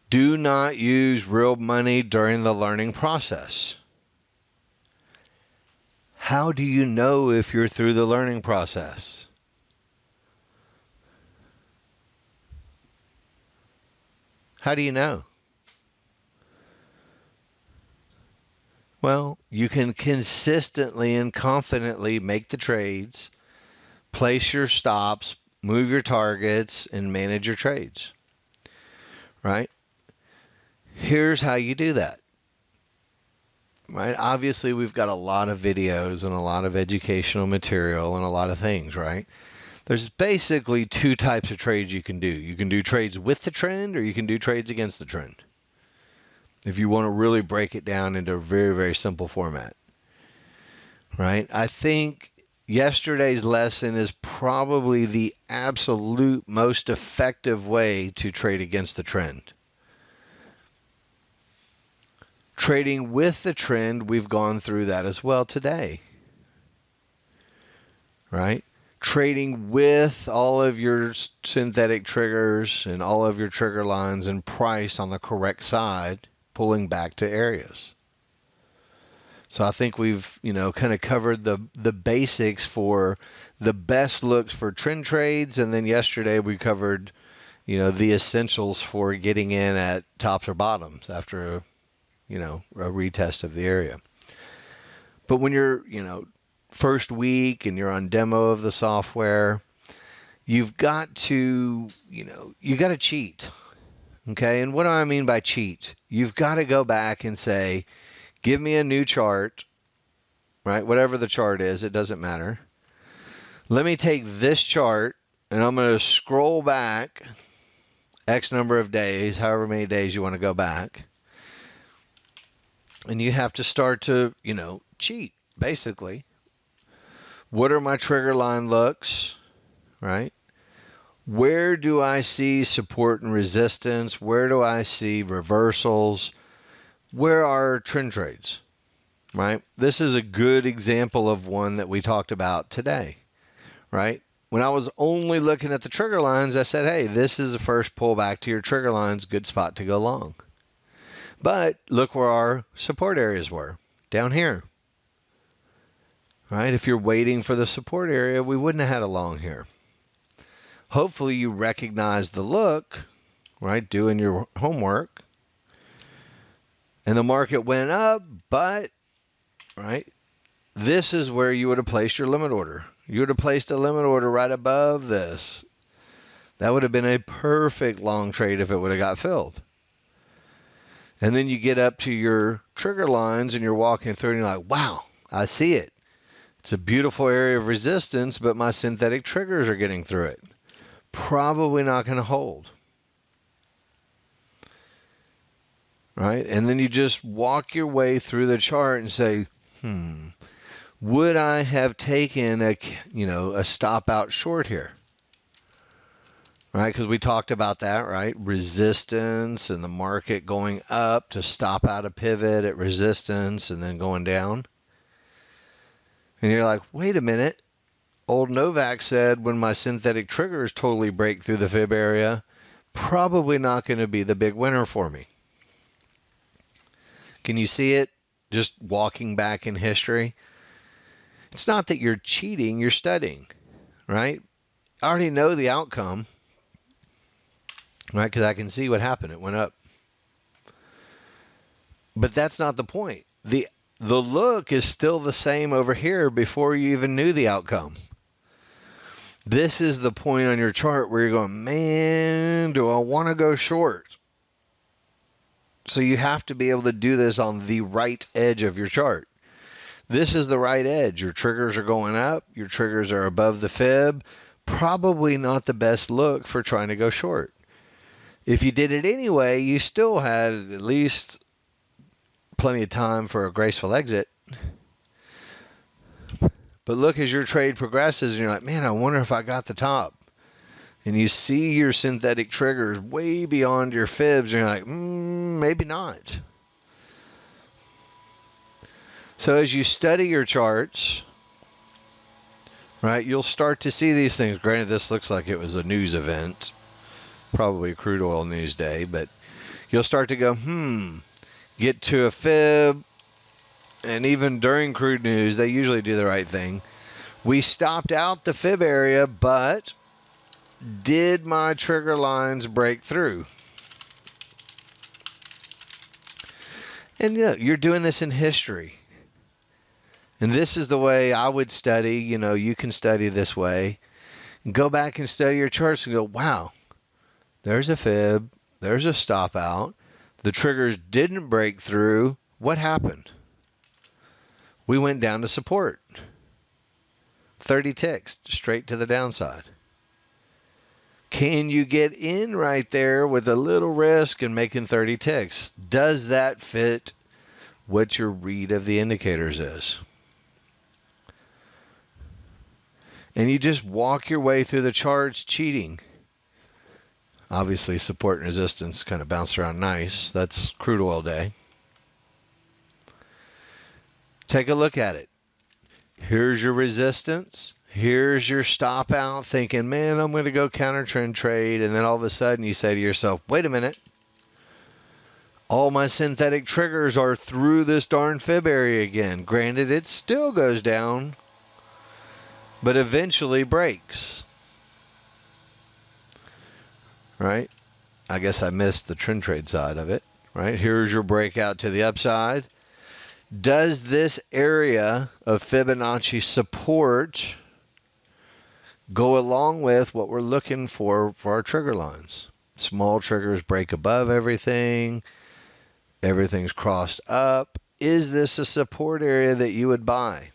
do not use real money during the learning process. How do you know if you're through the learning process? How do you know? Well, you can consistently and confidently make the trades, place your stops, move your targets, and manage your trades. Right? Here's how you do that. Right? Obviously, we've got a lot of videos and a lot of educational material and a lot of things, right? There's basically two types of trades you can do. You can do trades with the trend, or you can do trades against the trend, if you want to really break it down into a very, very simple format. Right? I think yesterday's lesson is probably the absolute most effective way to trade against the trend. Trading with the trend, we've gone through that as well today. Right? Trading with all of your synthetic triggers and all of your trigger lines and price on the correct side, pulling back to areas. So I think we've, kind of covered the basics for the best looks for trend trades. And then yesterday we covered, the essentials for getting in at tops or bottoms after, a retest of the area. But when you're, first week and you're on demo of the software, you've got to, you got to cheat. Okay. And what do I mean by cheat? You've got to go back and say, give me a new chart, right? Whatever the chart is, it doesn't matter. Let me take this chart and I'm going to scroll back X number of days, however many days you want to go back. And you have to start to, cheat, basically. What are my trigger line looks, right? Where do I see support and resistance? Where do I see reversals? Where are trend trades, right? This is a good example of one that we talked about today, right? When I was only looking at the trigger lines, I said, hey, this is the first pullback to your trigger lines, good spot to go long. But look where our support areas were, down here. Right? If you're waiting for the support area, we wouldn't have had a long here. Hopefully you recognize the look, right? Doing your homework. And the market went up, but, right? This is where you would have placed your limit order. You would have placed a limit order right above this. That would have been a perfect long trade if it would have got filled. And then you get up to your trigger lines and you're walking through and you're like, wow, I see it. It's a beautiful area of resistance, but my synthetic triggers are getting through it. Probably not going to hold. Right? And then you just walk your way through the chart and say, would I have taken a stop out short here? Right? Because we talked about that, right? Resistance and the market going up to stop out a pivot at resistance and then going down. And you're like, wait a minute. Old Novak said when my synthetic triggers totally break through the fib area, probably not going to be the big winner for me. Can you see it just walking back in history? It's not that you're cheating, you're studying, right? I already know the outcome, right? Because I can see what happened. It went up. But that's not the point. The look is still the same over here before you even knew the outcome. This is the point on your chart where you're going, man, do I want to go short? So you have to be able to do this on the right edge of your chart. This is the right edge. Your triggers are going up. Your triggers are above the fib. Probably not the best look for trying to go short. If you did it anyway, you still had at least plenty of time for a graceful exit. But look, as your trade progresses and you're like, man, I wonder if I got the top. And you see your synthetic triggers way beyond your fibs and you're like, maybe not. So as you study your charts, right, you'll start to see these things. Granted, this looks like it was a news event, probably a crude oil news day, but you'll start to go, get to a fib. And even during crude news, they usually do the right thing. We stopped out the fib area, but did my trigger lines break through? And yeah, you're doing this in history. And this is the way I would study. You can study this way. Go back and study your charts and go, wow, there's a fib, there's a stop out. The triggers didn't break through. What happened? We went down to support. 30 ticks straight to the downside. Can you get in right there with a little risk and making 30 ticks? Does that fit what your read of the indicators is? And you just walk your way through the charts cheating. Obviously, support and resistance kind of bounce around nice. That's crude oil day. Take a look at it. Here's your resistance. Here's your stop out, thinking, man, I'm going to go counter trend trade. And then all of a sudden you say to yourself, wait a minute. All my synthetic triggers are through this darn fib area again. Granted, it still goes down, but eventually breaks. Right? I guess I missed the trend trade side of it. Right? Here's your breakout to the upside. Does this area of Fibonacci support go along with what we're looking for our trigger lines? Small triggers break above everything. Everything's crossed up. Is this a support area that you would buy?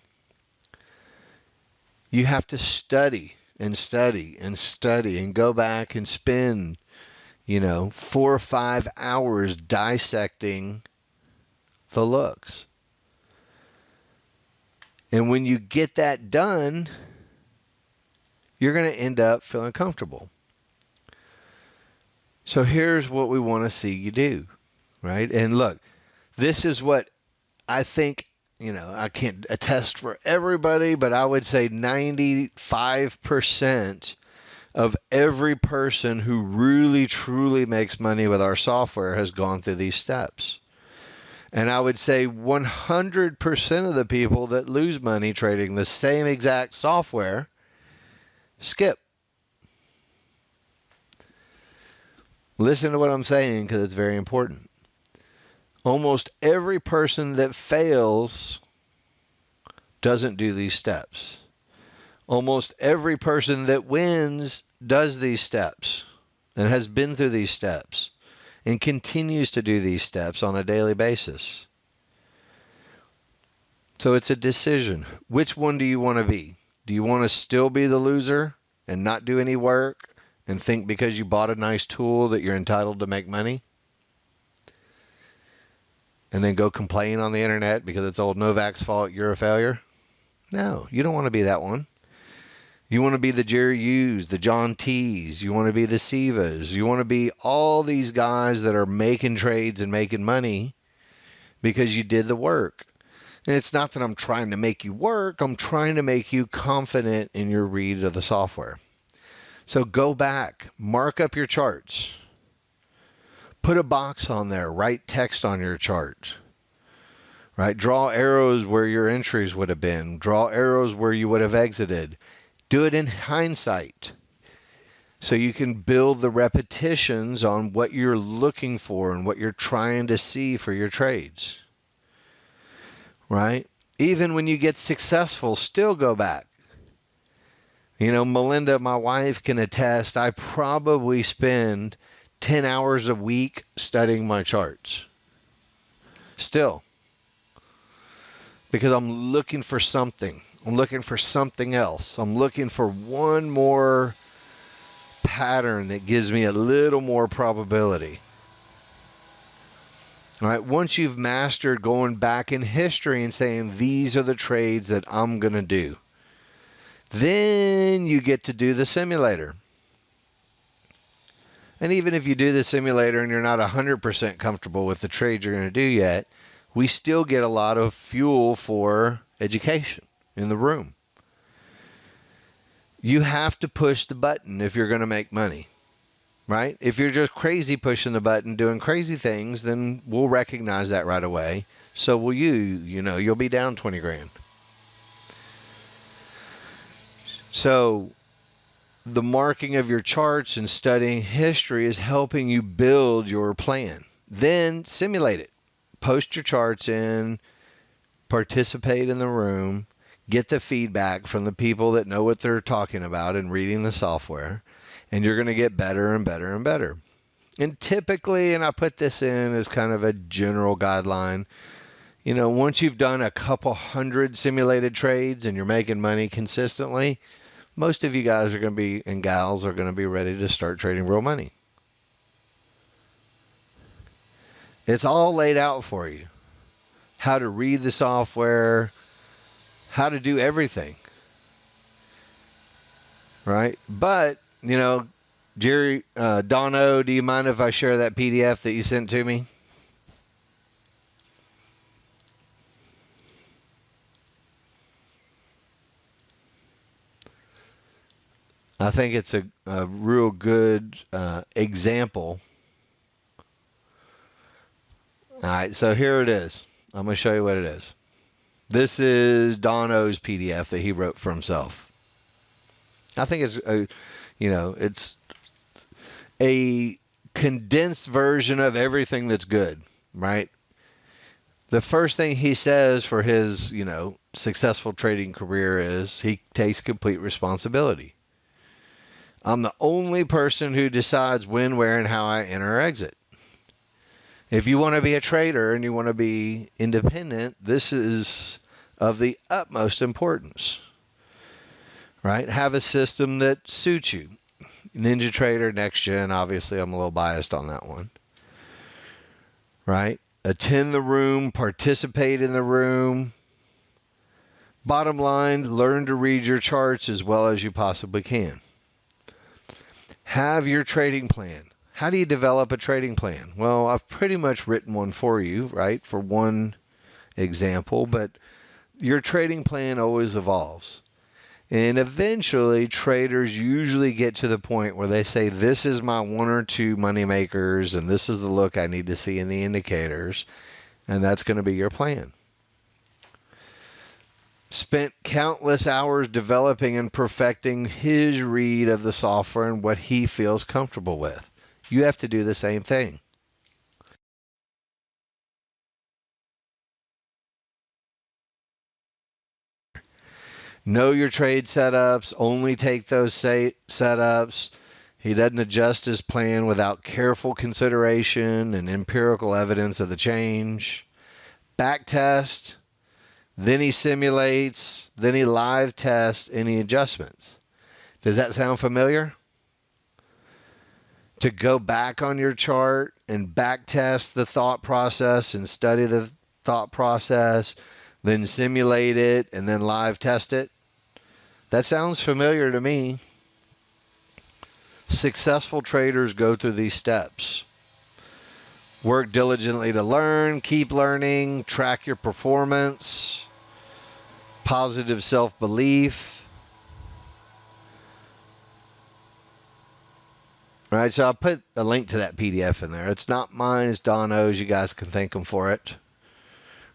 You have to study and study and study and go back and spend, 4 or 5 hours dissecting the looks. And when you get that done, you're going to end up feeling comfortable. So here's what we want to see you do, right? And look, this is what I think, I can't attest for everybody, but I would say 95% of every person who really, truly makes money with our software has gone through these steps. And I would say 100% of the people that lose money trading the same exact software skip. Listen to what I'm saying because it's very important. Almost every person that fails doesn't do these steps. Almost every person that wins does these steps and has been through these steps and continues to do these steps on a daily basis. So it's a decision. Which one do you want to be? Do you want to still be the loser and not do any work and think because you bought a nice tool that you're entitled to make money? And then go complain on the internet because it's old Novak's fault, you're a failure? No, you don't want to be that one. You want to be the Jerry Hughes, the John T's. You want to be the Sivas. You want to be all these guys that are making trades and making money because you did the work. And it's not that I'm trying to make you work. I'm trying to make you confident in your read of the software. So go back, mark up your charts. Put a box on there. Write text on your chart. Right? Draw arrows where your entries would have been. Draw arrows where you would have exited. Do it in hindsight so you can build the repetitions on what you're looking for and what you're trying to see for your trades. Right? Even when you get successful, still go back. You know, Melinda, my wife, can attest, I probably spend 10 hours a week studying my charts. Still. Because I'm looking for something. I'm looking for something else. I'm looking for one more pattern that gives me a little more probability. All right, once you've mastered going back in history and saying these are the trades that I'm going to do, then you get to do the simulator. And even if you do the simulator and you're not 100% comfortable with the trade you're going to do yet, we still get a lot of fuel for education in the room. You have to push the button if you're going to make money, right? If you're just crazy pushing the button, doing crazy things, then we'll recognize that right away. So will you. You know, you'll be down 20 grand. So the marking of your charts and studying history is helping you build your plan. Then simulate it. Post your charts in, participate in the room, get the feedback from the people that know what they're talking about and reading the software, and you're going to get better and better and better. And typically, and I put this in as kind of a general guideline, you know, once you've done a couple hundred simulated trades and you're making money consistently, most of you guys are going to be, and gals are going to be ready to start trading real money. It's all laid out for you. How to read the software, how to do everything. Right? But, you know, Jerry, Dono, do you mind if I share that PDF that you sent to me? I think it's a real good example. All right, so here it is. I'm going to show you what it is. This is Dono's PDF that he wrote for himself. I think it's it's a condensed version of everything that's good, right? The first thing he says for his, successful trading career is he takes complete responsibility. I'm the only person who decides when, where, and how I enter or exit. If you want to be a trader and you want to be independent, this is of the utmost importance, right? Have a system that suits you. NinjaTrader, Next Gen, obviously I'm a little biased on that one, right? Attend the room, participate in the room. Bottom line, learn to read your charts as well as you possibly can. Have your trading plan. How do you develop a trading plan? Well, I've pretty much written one for you, right, for one example, but your trading plan always evolves. And eventually, traders usually get to the point where they say, this is my one or two money makers, and this is the look I need to see in the indicators. And that's going to be your plan. Spent countless hours developing and perfecting his read of the software and what he feels comfortable with. You have to do the same thing. Know your trade setups, only take those setups. He doesn't adjust his plan without careful consideration and empirical evidence of the change. Back test, then he simulates, then he live tests any adjustments. Does that sound familiar? To go back on your chart and back test the thought process and study the thought process, then simulate it and then live test it. That sounds familiar to me. Successful traders go through these steps. Work diligently to learn, keep learning, track your performance, positive self-belief. All right, so I'll put a link to that PDF in there. It's not mine, it's Don O's. You guys can thank him for it.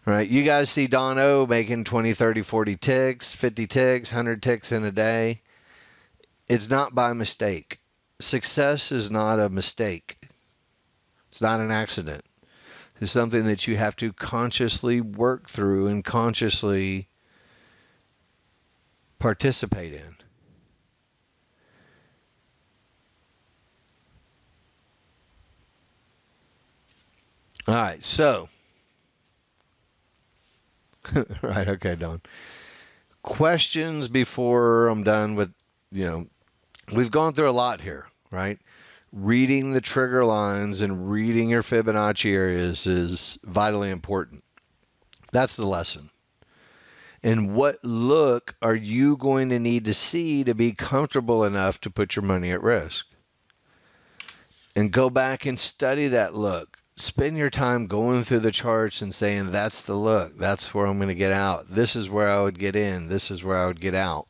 All right, you guys see Don O making 20, 30, 40 ticks, 50 ticks, 100 ticks in a day. It's not by mistake. Success is not a mistake. It's not an accident. It's something that you have to consciously work through and consciously participate in. All right, so. Right, okay, Don. Questions before I'm done with, we've gone through a lot here, right? Reading the trigger lines and reading your Fibonacci areas is vitally important. That's the lesson. And what look are you going to need to see to be comfortable enough to put your money at risk? And go back and study that look. Spend your time going through the charts and saying, that's the look. That's where I'm going to get out. This is where I would get in. This is where I would get out.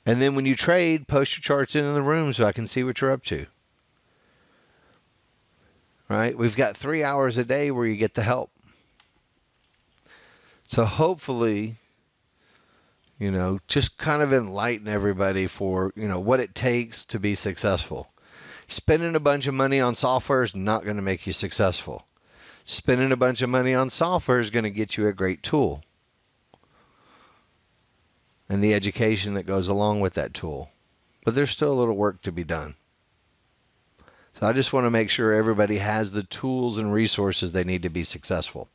And then when you trade, post your charts in the room so I can see what you're up to. Right? We've got 3 hours a day where you get the help. So hopefully, just kind of enlighten everybody for, what it takes to be successful. Spending a bunch of money on software is not going to make you successful. Spending a bunch of money on software is going to get you a great tool and the education that goes along with that tool. But there's still a little work to be done. So I just want to make sure everybody has the tools and resources they need to be successful.